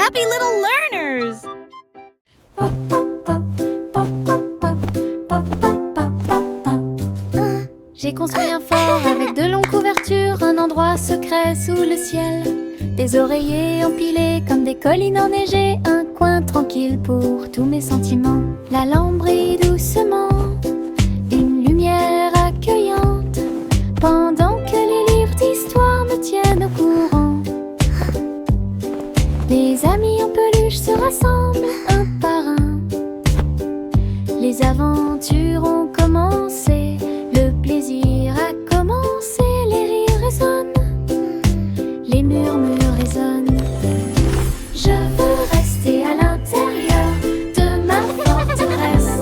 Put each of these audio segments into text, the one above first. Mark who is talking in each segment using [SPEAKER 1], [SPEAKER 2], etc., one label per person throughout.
[SPEAKER 1] happy little learners!
[SPEAKER 2] J'ai construit un fort avec de longues couvertures, un endroit secret sous le ciel. Des oreillers empilés comme des collines enneigées, un coin tranquille pour tous mes sentiments. La lampe brille doucement, une lumière accueillante, pendant que les livres d'histoire me tiennent au courant. Les amis en peluche se rassemblent un par un. Les aventures ont commencé, le plaisir a commencé, les rires résonnent, les murmures résonnent. Je veux rester à l'intérieur de ma forteresse,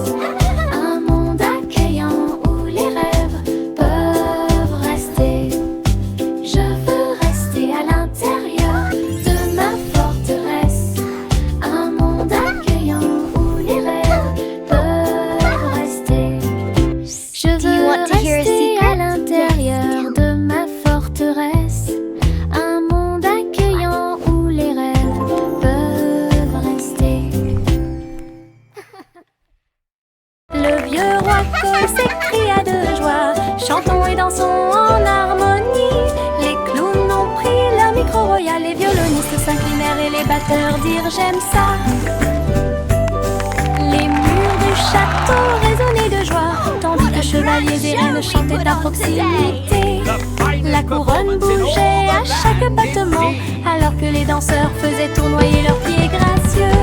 [SPEAKER 2] un monde accueillant où les rêves peuvent rester. Je veux rester à l'intérieur de ma forteresse, un monde accueillant où les rêves peuvent rester. Je veux rester à l'intérieur de ma forteresse, un monde accueillant où les rêves peuvent rester. Le vieux roi Cole s'écria de joie, chantons et dansons en harmonie. Les clowns ont pris leur micro royal, les violonistes s'inclinèrent et les batteurs dirent j'aime ça. Les murs du château résonnaient de joie, tandis que chevaliers et reines chantaient à proximité. La couronne bougeait à chaque battement, alors que les danseurs faisaient tournoyer leurs pieds gracieux.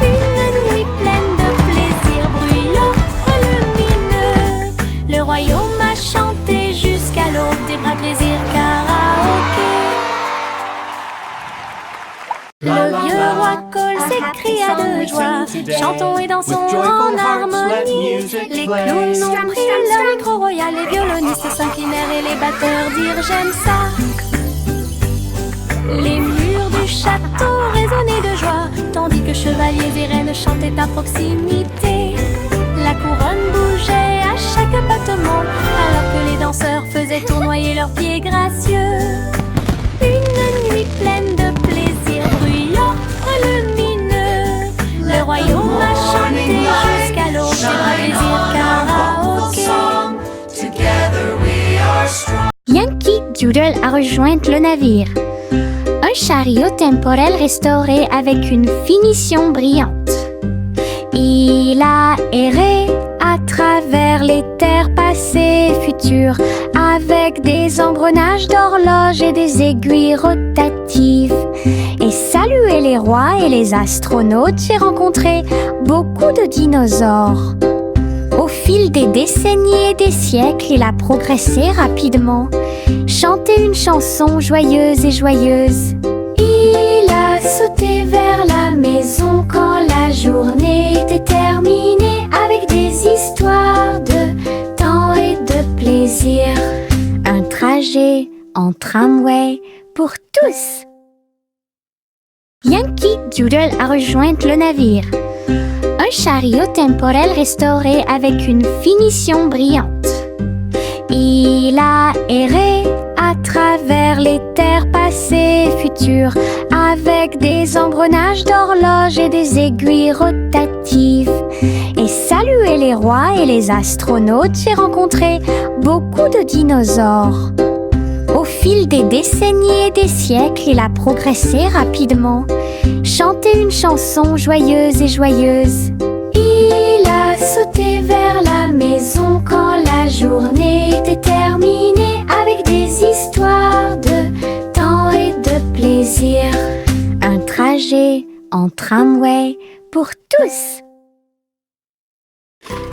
[SPEAKER 2] Une nuit pleine de plaisir bruyant, lumineux. Le royaume a chanté jusqu'à l'aube des bras plaisir karaoké. Le vieux roi Cole s'écria de joie, chantons et dansons en harmonie. Les clowns ont pris leur micro royal, les violonistes s'inclinèrent et les batteurs dirent j'aime ça. Les murs du château résonnaient de joie, tandis que chevaliers et reines chantaient à proximité. La couronne bougeait à chaque battement, alors que les danseurs faisaient tournoyer leurs pieds gracieux. Une nuit pleine de plaisir bruyant, lumineux. Le royaume a chanté jusqu'à l'aube des bras plaisir karaoké.
[SPEAKER 3] Yankee Doodle a rejoint le navire. Un chariot temporel restauré avec une finition brillante. Il a erré à travers les terres passées et futures, avec des engrenages d'horloges et des aiguilles rotatives. Et salué les rois et les astronautes, j'ai rencontré beaucoup de dinosaures. Au fil des décennies et des siècles, il a progressé rapidement, chanté une chanson joyeuse et joyeuse. Il a sauté vers la maison quand la journée était terminée, avec des histoires de temps et de plaisir. Un trajet en tramway pour tous. Yankee Doodle a rejoint le navire. Un chariot temporel restauré avec une finition brillante. Il a erré à travers les terres passées et futures, avec des engrenages d'horloges et des aiguilles rotatives. Et salué les rois et les astronautes, j'ai rencontré beaucoup de dinosaures. Au fil des décennies et des siècles, il a progressé rapidement, chanté une chanson joyeuse et joyeuse. Il a sauté vers la maison quand la journée était terminée, avec des histoires de temps et de plaisir. Un trajet en tramway pour tous.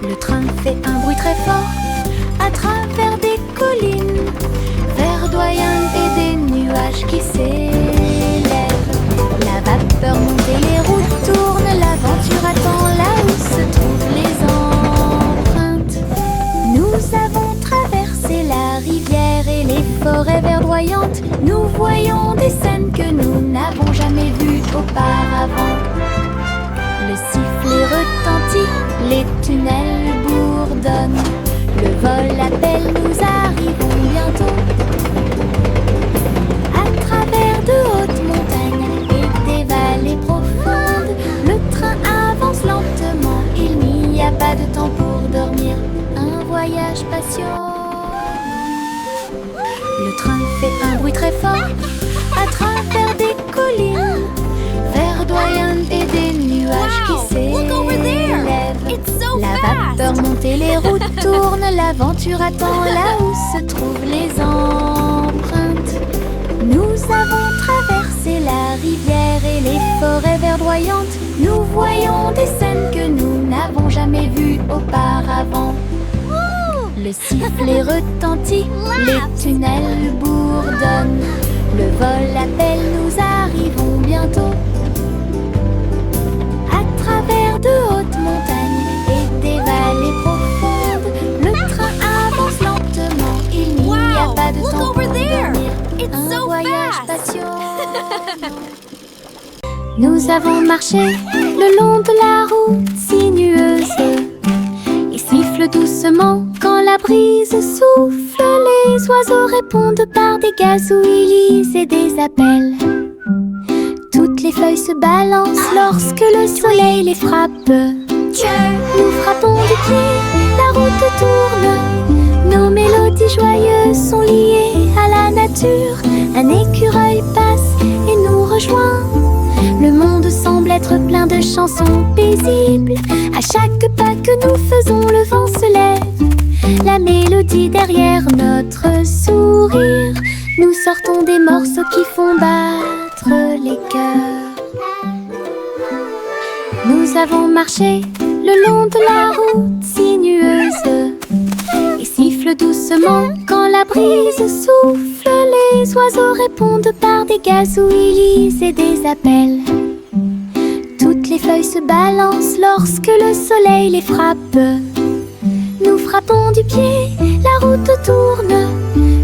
[SPEAKER 2] Le train fait un bruit très fort à travers des collines verdoyantes et des nuages qui s'élèvent. La vapeur monte et les roues tournent, l'aventure attend là où se trouvent les empreintes. Nous avons traversé la rivière et les forêts verdoyantes. Nous voyons des scènes que nous n'avons jamais vues auparavant. Le sifflet retentit, les tunnels bourdonnent. Le vol appelle, nous arrivons bientôt. À travers de hautes montagnes et des vallées et les routes tournent, l'aventure attend là où se trouvent les empreintes. Nous avons traversé la rivière et les forêts verdoyantes. Nous voyons des scènes que nous n'avons jamais vues auparavant. Le sifflet retentit, les tunnels bourdonnent. Le vol appelle, nous arrivons bientôt. À travers de hautes montagnes et des vallées profondes, le train avance lentement, il n'y a pas de temps pour dormir. Un voyage passionnant. Nous avons marché le long de la route sinueuse et siffle doucement quand la brise souffle. Les oiseaux répondent par des gazouillis et des appels. Toutes les feuilles se balancent lorsque le soleil les frappe. Nous frappons du pied, la route tourne. Nos mélodies joyeuses sont liées à la nature. Un écureuil passe et nous rejoint. Le monde semble être plein de chansons paisibles. À chaque pas que nous faisons, le vent se lève. La mélodie derrière notre sourire. Nous sortons des morceaux qui font battre les cœurs. Nous avons marché le long de la route sinueuse et siffle doucement quand la brise souffle. Les oiseaux répondent par des gazouillis et des appels. Toutes les feuilles se balancent lorsque le soleil les frappe. Nous frappons du pied, la route tourne.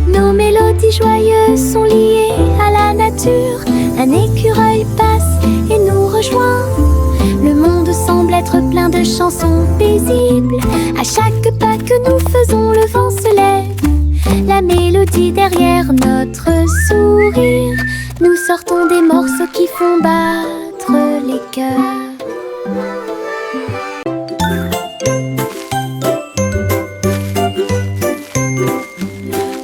[SPEAKER 2] Nos mélodies joyeuses sont liées à la nature. Un écureuil passe et nous rejoint. Le monde semble être plein de chansons paisibles. À chaque pas que nous faisons, le vent se lève. La mélodie derrière notre sourire. Nous sortons des morceaux qui font battre les cœurs.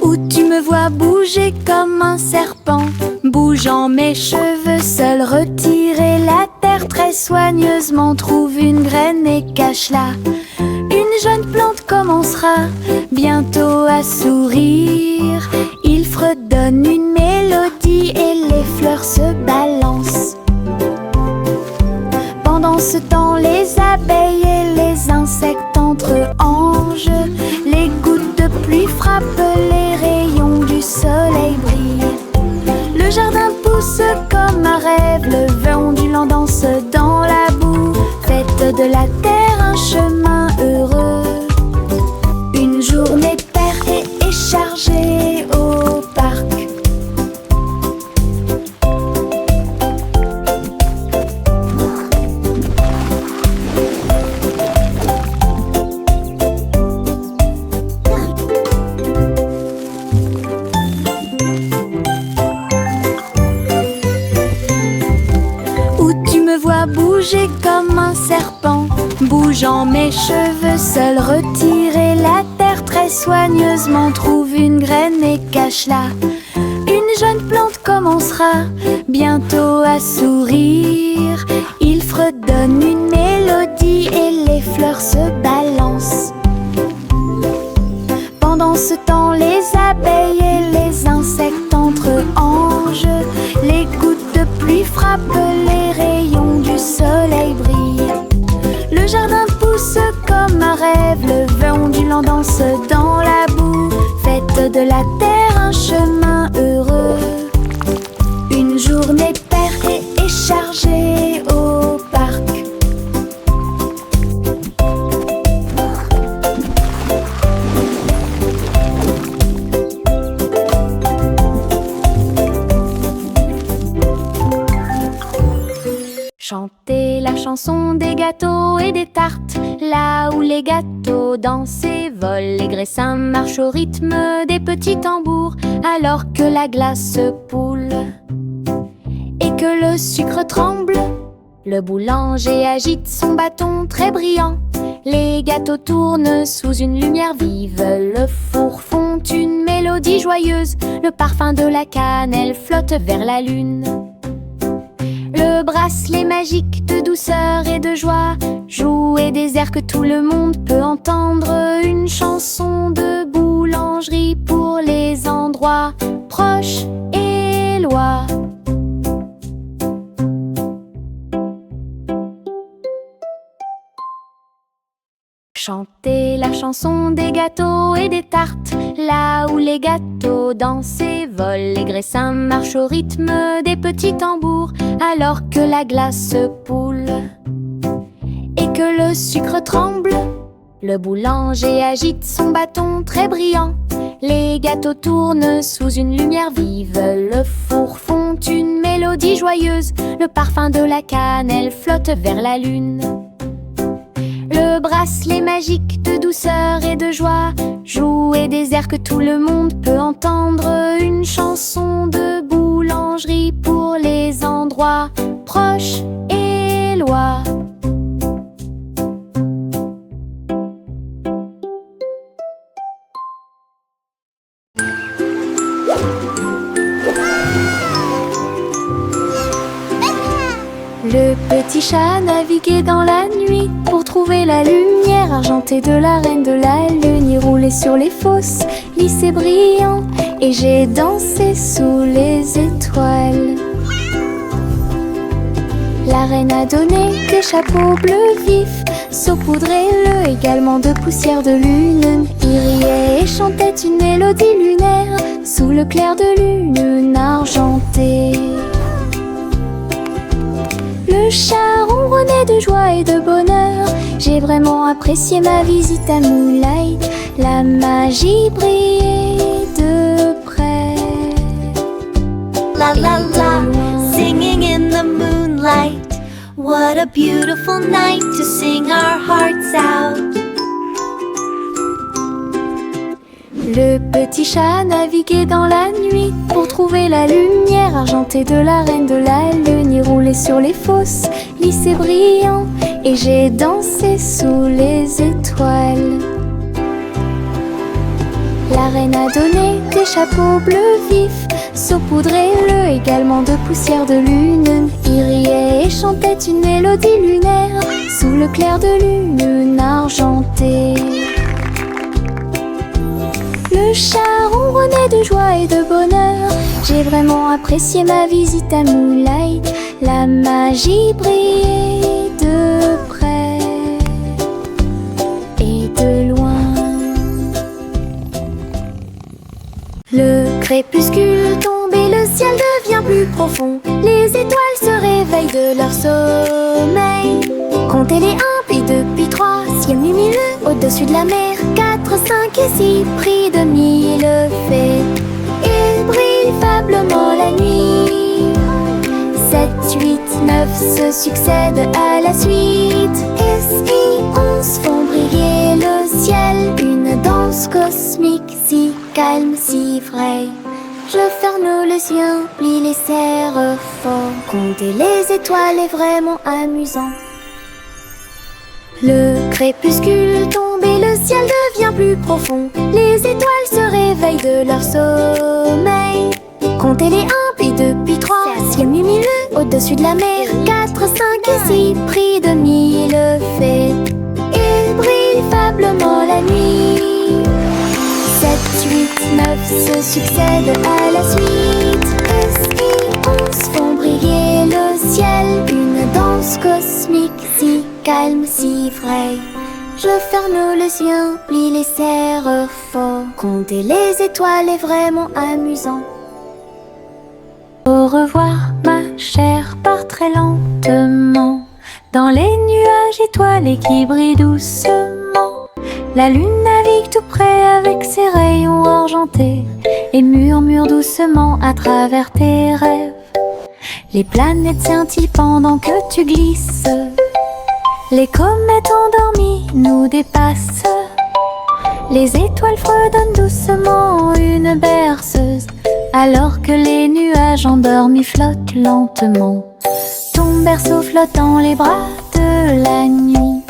[SPEAKER 2] Où tu me vois bouger comme un serpent, bougeant mes cheveux, seul retirer la terre très soigneusement, trouve une graine et cache-la. Une jeune plante commencera bientôt à sourire. Il fredonne une mélodie et les fleurs se balancent. Pendant ce temps, les abeilles et les insectes entre anges. Les gouttes de pluie frappent, les rayons du soleil brillent. Le jardin pousse comme un rêve, le vent ondulant danse dans la boue. Faites de la terre un chemin heureux. Une journée paire et chargée au parc. Où tu me vois bouger comme un serpent, bougeant mes cheveux, seul retirer la terre très soigneusement, trouve une graine et cache-la. Une jeune plante commencera bientôt à sourire. Il fredonne une mélodie et les fleurs se balancent. Pendant ce temps, les abeilles et les insectes entre anges. Les gouttes de pluie frappent, les rayons du soleil brillent. Le jardin pousse comme un rêve, le vent ondulant danse dans la boue. Faites de la terre un chemin heureux. Une journée paire et chargée au parc. Chantez la chanson des gâteaux et des tartes, là où les gâteaux dansent et volent. Les graissins marchent au rythme des petits tambours, alors que la glace poule et que le sucre tremble. Le boulanger agite son bâton très brillant. Les gâteaux tournent sous une lumière vive. Le four fond une mélodie joyeuse. Le parfum de la cannelle flotte vers la lune. Le bras bracelet magique de douceur et de joie, jouer des airs que tout le monde peut entendre, une chanson de boulangerie pour les endroits proches et loin. Chanter la chanson des gâteaux et des tartes, là où les gâteaux dansent et volent, les graissins marchent au rythme des petits tambours, alors que la glace se poule et que le sucre tremble. Le boulanger agite son bâton très brillant, les gâteaux tournent sous une lumière vive, le four fond une mélodie joyeuse, le parfum de la cannelle flotte vers la lune. Le bracelet magique de douceur et de joie, jouer des airs que tout le monde peut entendre, une chanson de boulangerie pour les endroits proches et loin. Le petit chat naviguait dans la nuit pour trouver la lumière argentée de la reine de la lune. Il roulait sur les fosses, lissé brillant, et j'ai dansé sous les étoiles. La reine a donné des chapeaux bleus vifs, saupoudrés-le également de poussière de lune. Il riait et chantait une mélodie lunaire sous le clair de lune argentée. Le chat ronronnait de joie et de bonheur. J'ai vraiment apprécié ma visite à Moonlight. La magie brillait de près.
[SPEAKER 1] La la la, singing in the moonlight. What a beautiful night to sing our hearts out.
[SPEAKER 2] Le petit chat naviguait dans la nuit pour trouver la lumière argentée de la reine de la lune. Il roulait sur les fosses, lissé brillant, et j'ai dansé sous les étoiles. La reine a donné des chapeaux bleus vifs, saupoudrés-le également de poussière de lune. Il riait et chantait une mélodie lunaire sous le clair de lune argentée. Le chat ronronnait de joie et de bonheur. J'ai vraiment apprécié ma visite à Moonlight. La magie brillait de près et de loin. Le crépuscule tombe et le ciel devient plus profond. Les étoiles se réveillent de leur sommeil. Comptez les 1, puis 2, puis 3, ciel lumineux au-dessus de la mer. 4, 5 et 6, pris de mille fées. Il brille faiblement la nuit. 7, 8, 9 se succèdent à la suite. Et si 11 font briller le ciel, une danse cosmique si calme, si vraie. Je ferme les yeux, plie les serres fort. Compter les étoiles est vraiment amusant. Le crépuscule tombe et le ciel devient plus profond. Les étoiles se réveillent de leur sommeil. Comptez les 1, puis 2, puis 3, ciel lumineux au-dessus de la mer. 4, 5 et 6, pris de mille fées. Il brille faiblement la nuit. 7, 8, 9 se succèdent à la suite. Et si 11 font briller le ciel, une danse cosmique si calme, si vraie. Je ferme les yeux, plie les serres fort. Compter les étoiles est vraiment amusant. Au revoir ma chère, pars très lentement dans les nuages étoilés qui brillent doucement. La lune navigue tout près avec ses rayons argentés et murmure doucement à travers tes rêves. Les planètes scintillent pendant que tu glisses. Les comètes endormies nous dépassent. Les étoiles fredonnent doucement une berceuse, alors que les nuages endormis flottent lentement. Ton berceau flotte dans les bras de la nuit,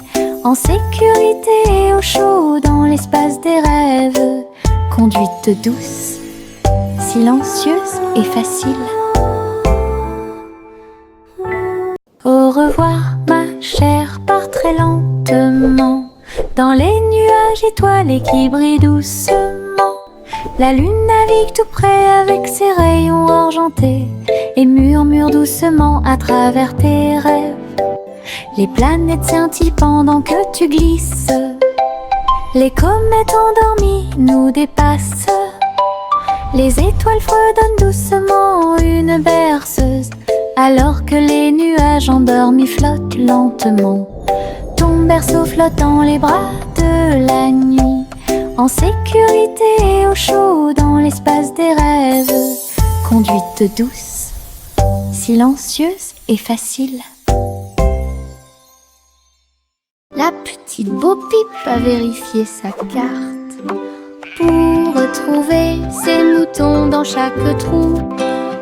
[SPEAKER 2] en sécurité et au chaud dans l'espace des rêves. Conduite douce, silencieuse et facile. étoilée qui brille doucement. La lune navigue tout près avec ses rayons argentés et murmure doucement à travers tes rêves. Les planètes scintillent pendant que tu glisses. Les comètes endormies nous dépassent. Les étoiles fredonnent doucement une berceuse, alors que les nuages endormis flottent lentement. Ton berceau flotte dans les bras de la nuit, en sécurité et au chaud dans l'espace des rêves. Conduite douce, silencieuse et facile. La petite Bo-Peep a vérifié sa carte pour retrouver ses moutons dans chaque trou.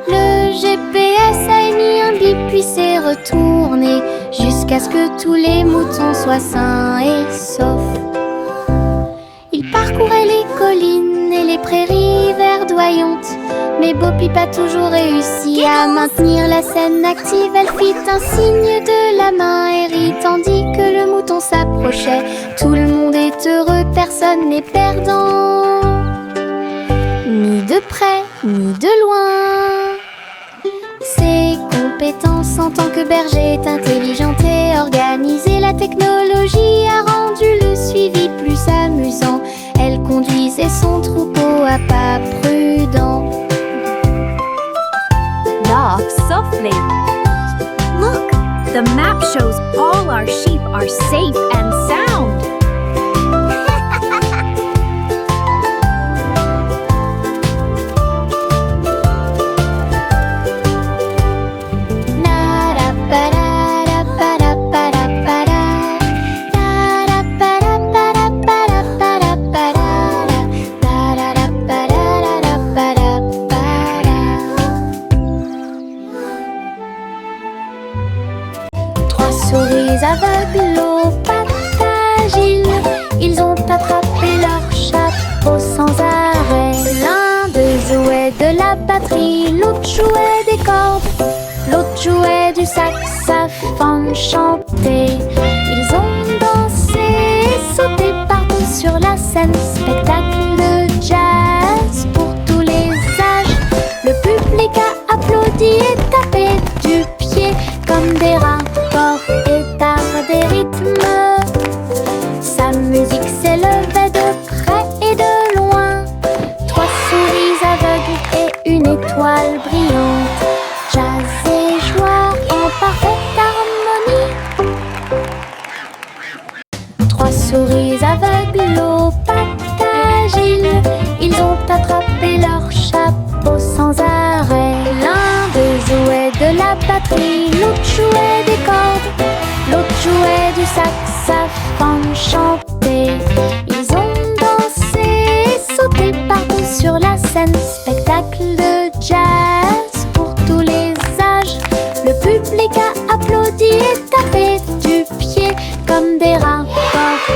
[SPEAKER 2] Le GPS a émis un bip puis s'est retourné jusqu'à ce que tous les moutons soient sains et saufs. Il parcourait les collines et les prairies verdoyantes, mais Bo-Peep a toujours réussi à maintenir la scène active. Elle fit un signe de la main et rit tandis que le mouton s'approchait. Tout le monde est heureux, personne n'est perdant, ni de près ni de loin. Ses compétences en tant que berger est intelligente et organisée. La technologie a rendu le suivi plus amusant. Elle conduisait son troupeau à pas prudents.
[SPEAKER 4] Walk softly. Look, the map shows all our sheep are safe and sound.
[SPEAKER 2] Souris aveugles aux pattes agiles, ils ont attrapé leur chapeau sans arrêt. L'un d'eux jouait de la batterie, l'autre jouait des cordes, l'autre jouait du saxophone chanté. Ils ont dansé et sauté partout sur la scène, spectacle de jazz pour tous les âges. Le public a applaudi et tapé du pied comme des rats. Des rythmes. Sa musique s'élevait de près et de loin. Trois souris aveugles et une étoile brillante. Jazz et joie en parfaite harmonie. Trois souris aveugles aux pattes agiles, ils ont attrapé leur chapeau sans arrêt. L'un d'eux jouait de la batterie, l'autre jouait des cordes, l'autre jouait du saxophone chanté. Ils ont dansé et sauté partout sur la scène, spectacle de jazz pour tous les âges. Le public a applaudi et tapé du pied comme des rats,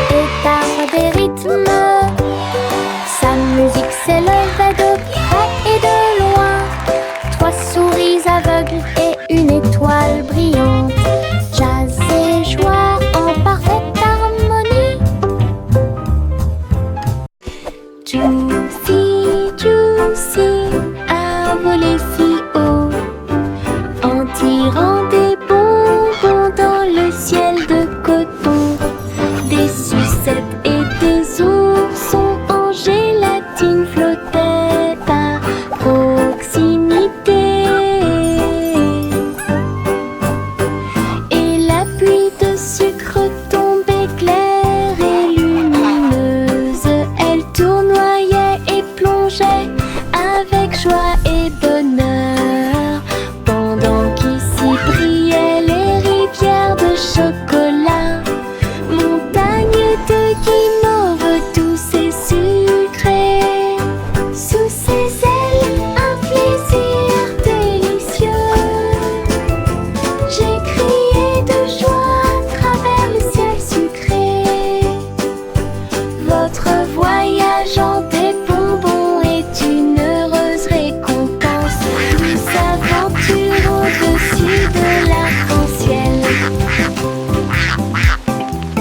[SPEAKER 2] pétards des rythmes. Sa musique s'élevait de près et de loin. Trois souris aveugles et une étoile brillante. Jazz et joie en parfaite harmonie. Juicy, Juicy a volé si haut en tirant des bonbons dans le ciel de coton. Des sucettes et des oursons en gélatine flottaient à proximité. Et la pluie de sucre tombait claire et lumineuse. Elle tournoyait et plongeait avec joie et bonheur, pendant qu'ici brillaient les rivières de chocolat. Montagne de guimauve douce et sucrée. Sous ses ailes, un plaisir délicieux. J'ai crié de joie à travers le ciel sucré. Votre voyage en des bonbons est une heureuse récompense. Douce aventure au-dessus de l'arc-en-ciel.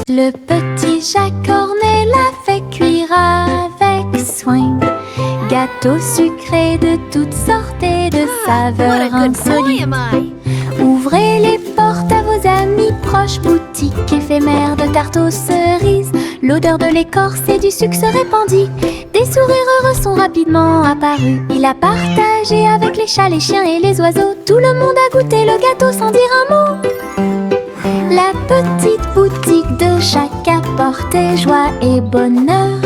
[SPEAKER 2] Le petit Jacques Cornel avait cuit cuire avec soin. Gâteaux sucrés de toutes sortes et de
[SPEAKER 4] What
[SPEAKER 2] saveurs
[SPEAKER 4] a good boy
[SPEAKER 2] insolites.
[SPEAKER 4] am I?
[SPEAKER 2] Ouvrez les portes à vos amis proches, boutique éphémère de tarte aux cerises. L'odeur de l'écorce et du sucre se répandit. Des sourires heureux sont rapidement apparus. Il a partagé avec les chats, les chiens et les oiseaux. Tout le monde a goûté le gâteau sans dire un mot. La petite boutique de chaque apportait joie et bonheur.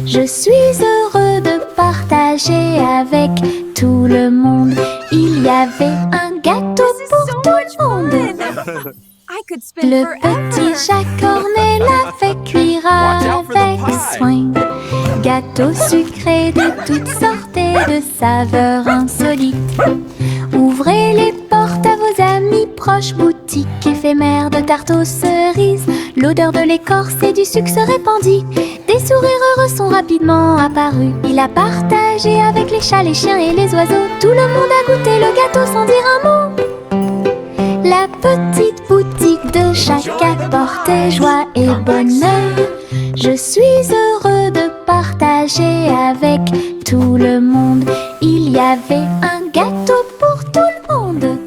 [SPEAKER 2] Je suis heureux de partager avec tout le monde. Il y avait un gâteau pour tout le monde.
[SPEAKER 4] I could spend
[SPEAKER 2] Le
[SPEAKER 4] forever.
[SPEAKER 2] petit Jacques Cornet l'a fait cuire avec soin. Gâteau sucré de toutes sortes et de saveurs insolites. Ouvrez les portes à vos amis proches, boutique éphémère de tarte aux cerises. L'odeur de l'écorce et du sucre se répandit. Des sourires heureux sont rapidement apparus. Il a partagé avec les chats, les chiens et les oiseaux. Tout le monde a goûté le gâteau sans dire un mot. La petite boutique de chaque apportait joie et bonheur. Je suis heureux de partager avec tout le monde. Il y avait un gâteau pour tout le monde.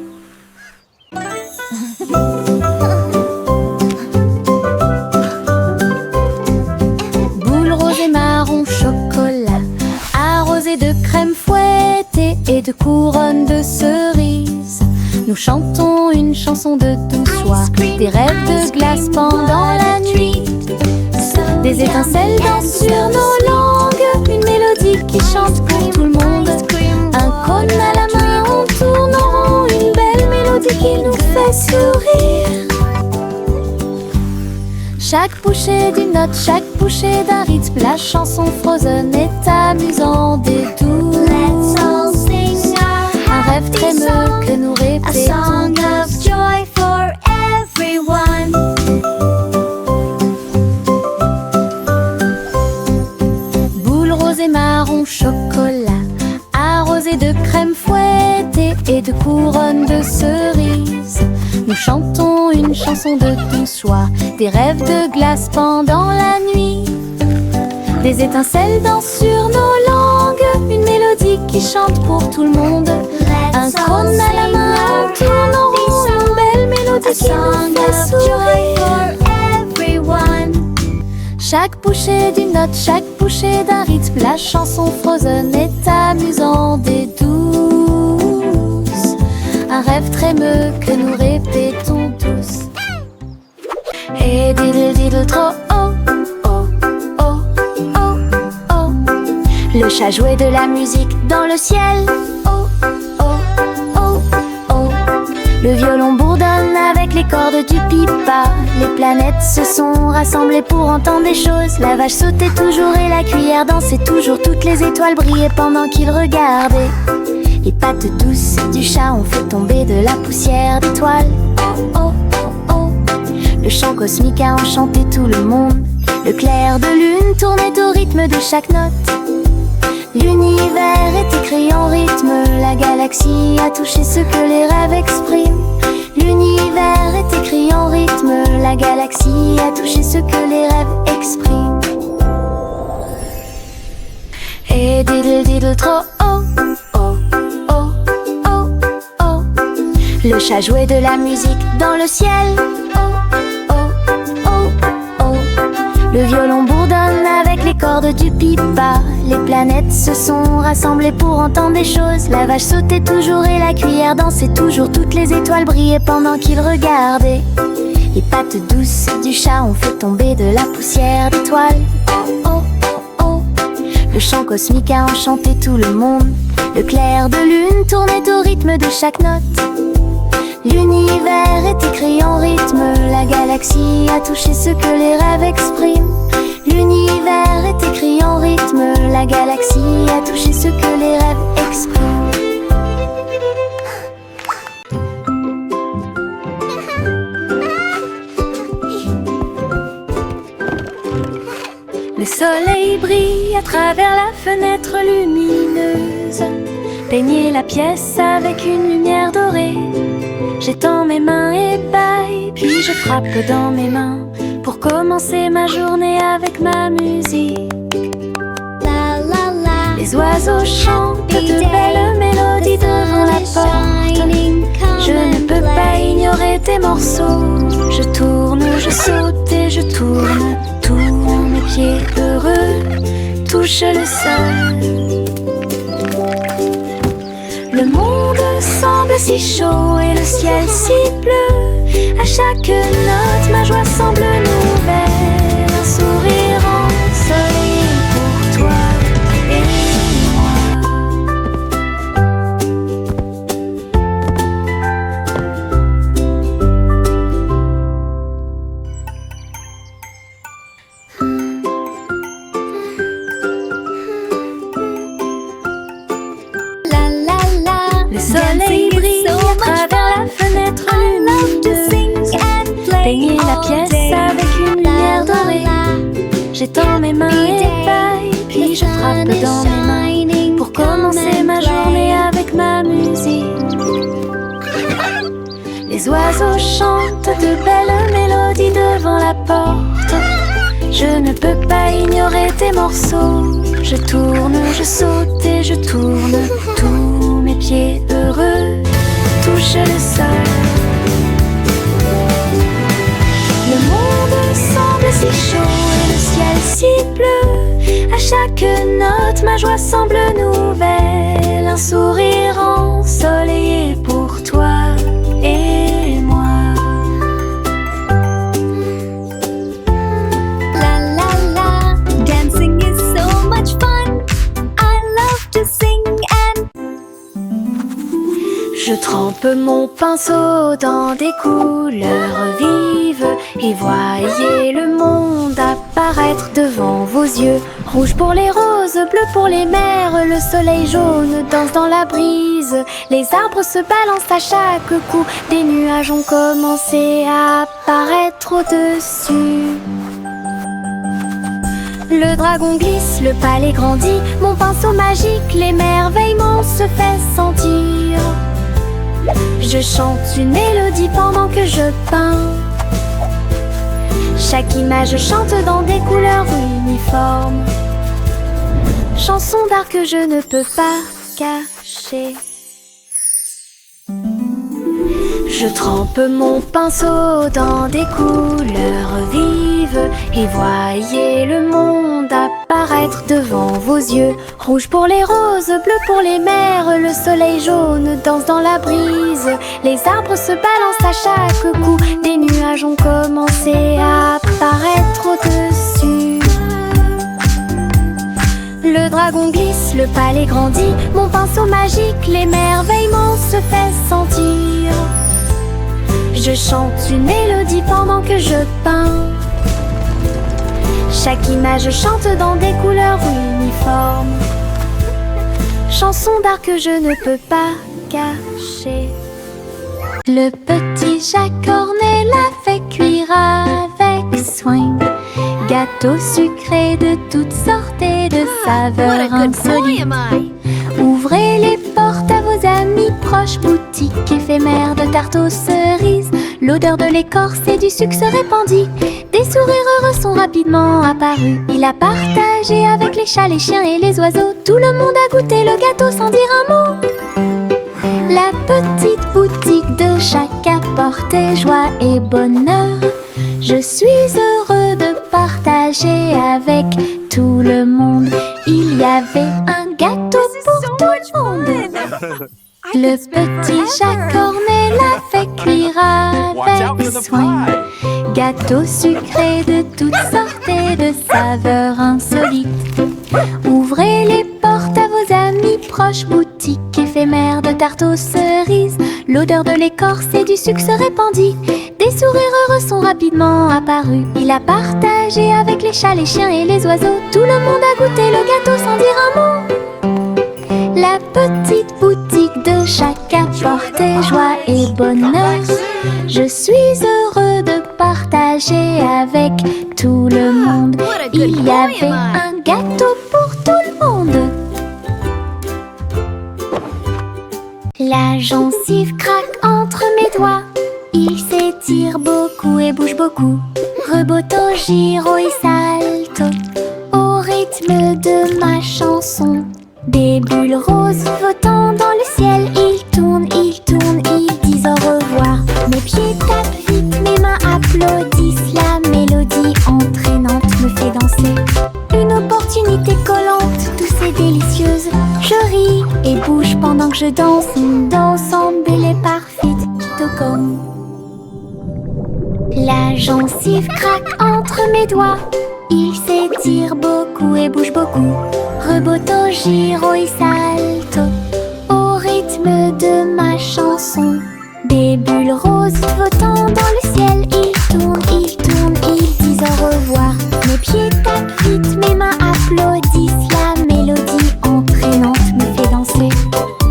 [SPEAKER 2] Boule rose et marron chocolat, arrosé de crème fouettée et de couronne de cerises. Nous chantons une chanson de douce soie, des rêves de glace pendant la nuit. Des étincelles dansent sur nos langues, une mélodie qui chante pour tout le monde. Un cône à la main, on tourne en rond, une belle mélodie qui nous fait sourire. Chaque bouchée d'une note, chaque bouchée d'un rythme, la chanson Frozen est amusante et douce.
[SPEAKER 1] Let's all sing
[SPEAKER 2] Un
[SPEAKER 1] our
[SPEAKER 2] rêve
[SPEAKER 1] happy
[SPEAKER 2] trémeux
[SPEAKER 1] song,
[SPEAKER 2] que nous
[SPEAKER 1] a
[SPEAKER 2] répétons
[SPEAKER 1] song of
[SPEAKER 2] tous.
[SPEAKER 1] joy for everyone.
[SPEAKER 2] Boule rose et marron chocolat, arrosé de crème fouettée et de couronne de cerises. Nous chantons une chanson de douce joie, des rêves de glace pendant la nuit. Des étincelles dansent sur nos langues, une mélodie qui chante pour tout le monde. Un
[SPEAKER 1] Let's all
[SPEAKER 2] cône à la
[SPEAKER 1] sing
[SPEAKER 2] main,
[SPEAKER 1] our
[SPEAKER 2] on tourne en
[SPEAKER 1] happy
[SPEAKER 2] rond,
[SPEAKER 1] song,
[SPEAKER 2] une belle mélodie
[SPEAKER 1] a
[SPEAKER 2] qui nous
[SPEAKER 1] song
[SPEAKER 2] fait
[SPEAKER 1] of joy
[SPEAKER 2] sourire.
[SPEAKER 1] for everyone.
[SPEAKER 2] Chaque bouchée d'une note, chaque bouchée d'un rythme, la chanson Frozen est amusante et douce. Un rêve trémeux que nous répétons tous. Et diddle diddle trop oh, oh, oh, oh, oh. Le chat jouait de la musique dans le ciel. Oh, oh, oh, oh. Le violon bourdonne avec les cordes du pipa. Les planètes se sont rassemblées pour entendre des choses. La vache sautait toujours et la cuillère dansait toujours. Toutes les étoiles brillaient pendant qu'ils regardaient. Les pattes douces du chat ont fait tomber de la poussière d'étoiles. Oh, oh, oh, oh. Le chant cosmique a enchanté tout le monde. Le clair de lune tournait au rythme de chaque note. L'univers est écrit en rythme. La galaxie a touché ce que les rêves expriment. L'univers est écrit en rythme. La galaxie a touché ce que les rêves expriment. Et diddle diddle trop oh, oh, oh, oh, oh. Le chat jouait de la musique dans le ciel. Oh, oh, oh, oh. Le violon bourdonne avec les cordes du pipa. Les planètes se sont rassemblées pour entendre des choses. La vache sautait toujours et la cuillère dansait toujours. Toutes les étoiles brillaient pendant qu'ils regardaient. Les pattes douces du chat ont fait tomber de la poussière d'étoiles. Oh, oh, oh, oh. Le chant cosmique a enchanté tout le monde. Le clair de lune tournait au rythme de chaque note. L'univers est écrit en rythme. La galaxie a touché ce que les rêves expriment. L'univers est écrit en rythme. La galaxie a touché ce que les rêves expriment. Le soleil brille à travers la fenêtre lumineuse. Peignez la pièce avec une lumière dorée. J'étends mes mains et bâille, puis je frappe dans mes mains pour commencer ma journée avec ma musique. Les oiseaux chantent de belles mélodies devant la porte. Je ne peux pas ignorer tes morceaux. Je tourne, je saute et je tourne. Tous mes pieds heureux touchent le sol. Le monde semble si chaud et le ciel si bleu. À chaque note, ma joie semble nouvelle. Un sourire ensoleillé pour toi et moi.
[SPEAKER 1] La la la,
[SPEAKER 2] Le soleil brille à travers la fenêtre lumineuse. Baigner la pièce avec une lumière dorée. J'étends mes mains et paille, puis je frappe dans mes mains pour commencer ma journée avec ma musique. Les oiseaux chantent de belles mélodies devant la porte. Je ne peux pas ignorer tes morceaux. Je tourne, je saute et je tourne. Tous mes pieds heureux touchent le sol. Le monde semble si chaud et le ciel si bleu. À chaque note, ma joie semble nouvelle. Un sourire ensoleillé pour toi et moi.
[SPEAKER 1] la la la, dancing is so much fun. I love to sing and
[SPEAKER 2] Je trempe mon pinceau dans des couleurs vives et voyez le monde apparaître devant vos yeux. Rouge pour les roses, bleu pour les mers, le soleil jaune danse dans la brise. Les arbres se balancent à chaque coup, des nuages ont commencé à apparaître au-dessus. Le dragon glisse, le palais grandit, mon pinceau magique, l'émerveillement se fait sentir. Je chante une mélodie pendant que je peins. Chaque image chante dans des couleurs uniformes. Chanson d'art que je ne peux pas cacher. Je trempe mon pinceau dans des couleurs vives et voyez le monde apparaître devant vos yeux. Rouge pour les roses, bleu pour les mers, le soleil jaune danse dans la brise. Les arbres se balancent à chaque coup, des nuages ont commencé à apparaître au-dessus. Le dragon glisse, le palais grandit, mon pinceau magique, l'émerveillement se fait sentir. Je chante une mélodie pendant que je peins. Chaque image chante dans des couleurs uniformes. Chanson d'art que je ne peux pas cacher. Le petit Jacques Cornet l'a fait cuire avec soin. Gâteau sucré de toutes sortes et de saveurs insolites. Ouvrez les portes à vos amis proches, boutique éphémère de tarte aux cerises. L'odeur de l'écorce et du sucre se répandit. Des sourires heureux sont rapidement apparus. Il a partagé avec les chats, les chiens et les oiseaux. Tout le monde a goûté le gâteau sans dire un mot. La petite boutique de Jacques apportait joie et bonheur. Je suis heureux de partager avec tout le monde. Il y avait un gâteau pour tout le monde. Le petit Jacques Cornet l'a fait cuire avec soin. Gâteau sucré de toutes sortes et de saveurs insolites. Ouvrez les portes à vos amis proches, boutique éphémère de tarte aux cerises. L'odeur de l'écorce et du sucre se répandit. Des sourires heureux sont rapidement apparus. Il a partagé avec les chats, les chiens et les oiseaux. Tout le monde a goûté le gâteau sans dire un mot. La petite boutique de Jacques apportait joie et bonheur. Je suis heureux de partager avec tout le monde. Il y avait un gâteau pour tout le monde. La gencive craque entre mes doigts. Il s'étire beaucoup et bouge beaucoup. Reboto, giro et salto au rythme de ma chanson. Des bulles roses flottant dans le ciel, ils tournent, ils disent au revoir. Mes pieds tapent vite, mes mains applaudissent, la mélodie entraînante me fait danser. Une opportunité collante, douce et délicieuse. Je ris et bouge pendant que je danse, une danse embellée et parfaite, tout comme. La gencive craque entre mes doigts, il s'étire beaucoup et bouge beaucoup. Reboto, giro et salto, au rythme de ma chanson. Des bulles roses flottant dans le ciel, ils tournent, ils disent au revoir. Mes pieds tapent vite, mes mains applaudissent, la mélodie entraînante me fait danser.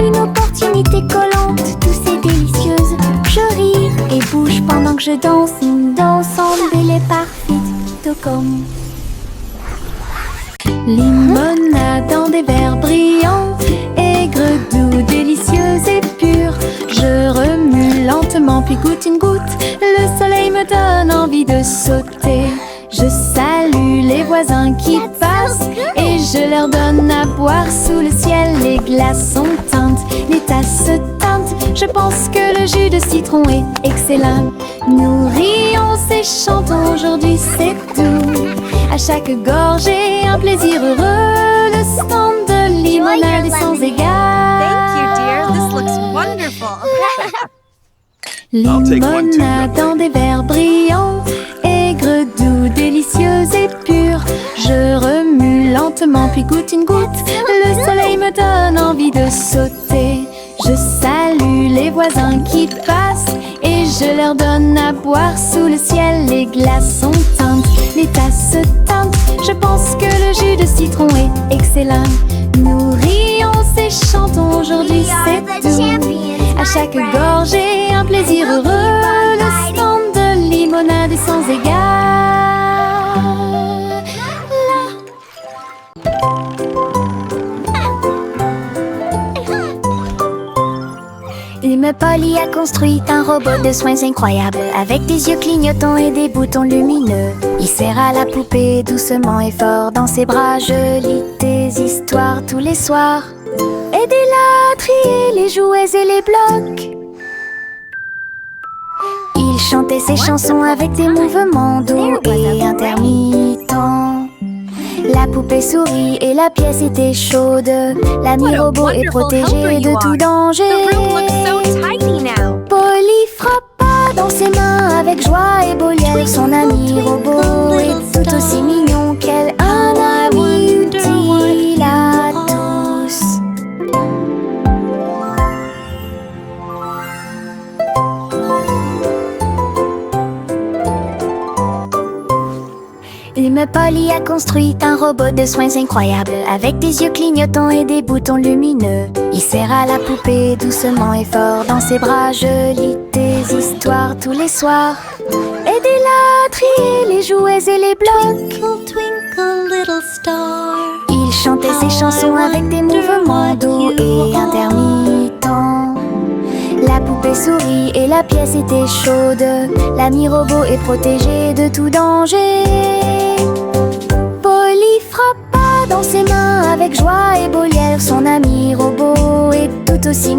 [SPEAKER 2] Une opportunité collante, douce et délicieuse. Je ris et bouge pendant que je danse, une danse embellée parfaite, tout comme. Limonade dans des verres brillants, aigre, doux, délicieuse et pure. Je remue lentement puis goûte une goutte, le soleil me donne envie de sauter. Je salue les voisins qui passent et je leur donne à boire sous le ciel. Les glaçons teintent, les tasses se teintent, je pense que le jus de citron est excellent. Nous rions et chantons, aujourd'hui c'est doux. À chaque gorgée, un plaisir heureux. Le stand de limonade est sans égal.
[SPEAKER 4] Thank you, dear. This looks wonderful.
[SPEAKER 2] Limonade dans des verres brillants, aigre, doux, délicieuse et pure. Je remue lentement puis goûte une goutte, le soleil me donne envie de sauter. Je salue les voisins qui passent et je leur donne à boire sous le ciel. Les glaçons teintent, les tasses se teintent, je pense que le jus de citron est excellent. Nous rions et chantons, aujourd'hui c'est doux. À chaque gorgée, un plaisir heureux. Le stand de limonade est sans égal. Une Polly a construit un robot de soins incroyable, avec des yeux clignotants et des boutons lumineux. Il serre à la poupée doucement et fort dans ses bras. Je lis des histoires tous les soirs. Aidez-la à trier les jouets et les blocs. Il chantait ses chansons avec des mouvements doux et intermittents. La poupée sourit et la pièce était chaude. L'ami robot est protégé de tout danger.
[SPEAKER 4] The room looks so tidy now.
[SPEAKER 2] Polly frappa dans ses mains avec joie et Boliel. Son ami robot est tout aussi mignon qu'elle. Un ami utile à tous. Une Polly a construit un robot de soins incroyable, avec des yeux clignotants et des boutons lumineux. Il serre à la poupée doucement et fort dans ses bras. Je lis des histoires tous les soirs. Aidez-la à trier les jouets et les blocs.
[SPEAKER 1] Twinkle, twinkle, little star.
[SPEAKER 2] Il chantait ses chansons avec des mouvements doux et intermittents. La poupée sourit et la pièce était chaude. L'ami robot est protégé de tout danger. Polly frappa dans ses mains avec joie et Boliel. Son ami robot est tout aussi